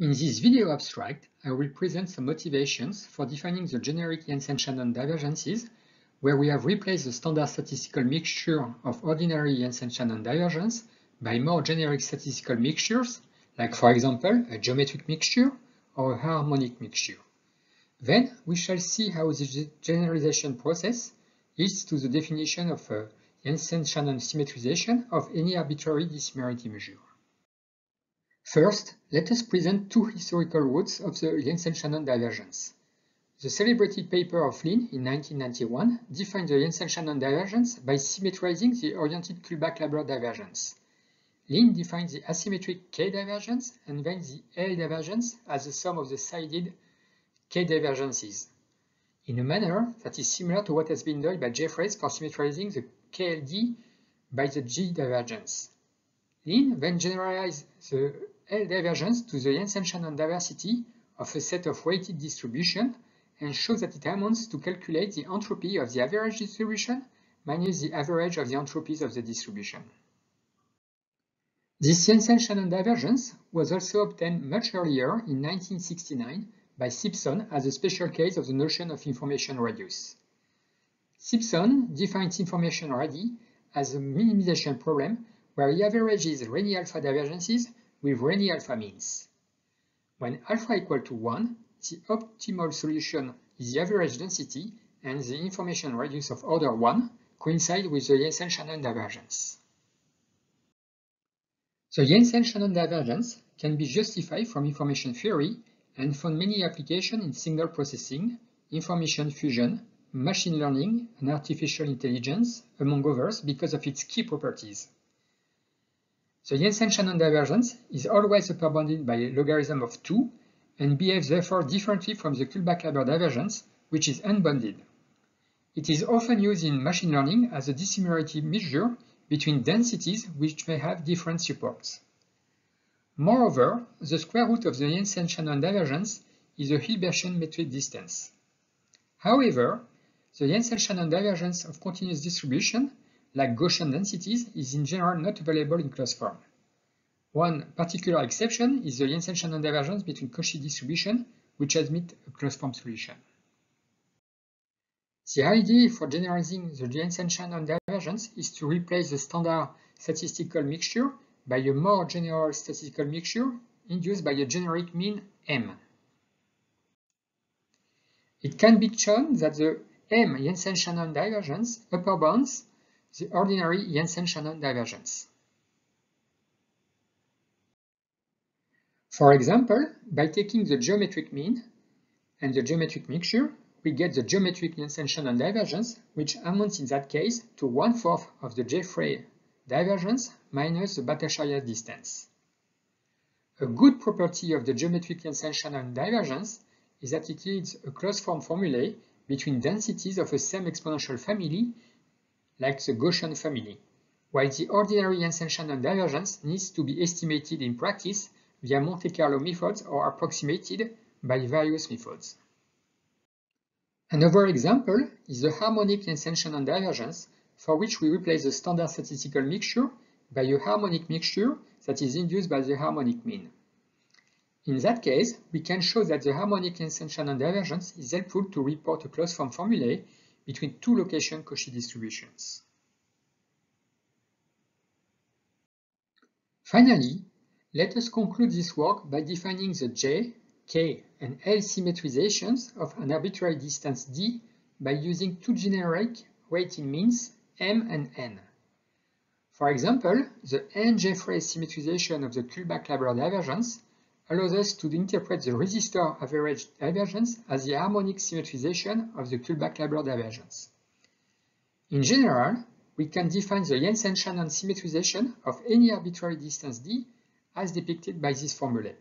In this video abstract, I will present some motivations for defining the generic Jensen-Shannon divergences, where we have replaced the standard statistical mixture of ordinary Jensen-Shannon divergence by more generic statistical mixtures, like for example a geometric mixture or a harmonic mixture. Then we shall see how the generalization process leads to the definition of a Jensen-Shannon symmetrization of any arbitrary dissimilarity measure. First, let us present two historical roots of the Jensen-Shannon divergence. The celebrated paper of Lin in 1991 defined the Jensen-Shannon divergence by symmetrizing the oriented Kullback-Leibler divergence. Lin defined the asymmetric K divergence and then the L divergence as the sum of the sided K divergences, in a manner that is similar to what has been done by Jeffreys for symmetrizing the KLD by the G divergence. Lin then generalized the L divergence to the Jensen-Shannon diversity of a set of weighted distribution and shows that it amounts to calculate the entropy of the average distribution minus the average of the entropies of the distribution. This Jensen-Shannon divergence was also obtained much earlier in 1969 by Simpson as a special case of the notion of information radius. Simpson defines information radii as a minimization problem where he averages Rényi alpha divergences with Rényi alpha means. When alpha equal to 1, the optimal solution is the average density and the information radius of order 1 coincide with the Jensen-Shannon divergence. The Jensen-Shannon divergence can be justified from information theory and found many applications in signal processing, information fusion, machine learning, and artificial intelligence, among others, because of its key properties. The Jensen-Shannon divergence is always upper-bounded by a logarithm of 2 and behaves therefore differently from the Kullback-Leibler divergence, which is unbounded. It is often used in machine learning as a dissimilarity measure between densities which may have different supports. Moreover, the square root of the Jensen-Shannon divergence is a Hilbertian metric distance. However, the Jensen-Shannon divergence of continuous distribution, like Gaussian densities, is in general not available in closed form. One particular exception is the Jensen-Shannon divergence between Cauchy distribution, which admits a closed form solution. The idea for generalizing the Jensen-Shannon divergence is to replace the standard statistical mixture by a more general statistical mixture induced by a generic mean M. It can be shown that the M Jensen-Shannon divergence upper bounds the ordinary Jensen-Shannon divergence. For example, by taking the geometric mean and the geometric mixture, we get the geometric Jensen-Shannon divergence, which amounts in that case to 1/4 of the Jeffrey divergence minus the Bhattacharya distance. A good property of the geometric Jensen-Shannon divergence is that it yields a closed form formulae between densities of a same exponential family, like the Gaussian family, while the ordinary Jensen-Shannon divergence needs to be estimated in practice via Monte Carlo methods or approximated by various methods. Another example is the harmonic Jensen-Shannon divergence, for which we replace the standard statistical mixture by a harmonic mixture that is induced by the harmonic mean. In that case, we can show that the harmonic Jensen-Shannon divergence is helpful to report a closed form formulae between two location Cauchy distributions. Finally, let us conclude this work by defining the J, K, and L symmetrizations of an arbitrary distance d by using two generic weighted means M and N. For example, the N-Jeffrey symmetrization of the Kullback-Leibler divergence allows us to interpret the resistor average divergence as the harmonic symmetrization of the Kullback-Leibler divergence. In general, we can define the Jensen-Shannon symmetrization of any arbitrary distance d as depicted by this formulae.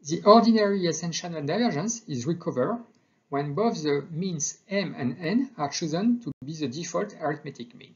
The ordinary Jensen-Shannon divergence is recovered when both the means M and N are chosen to be the default arithmetic mean.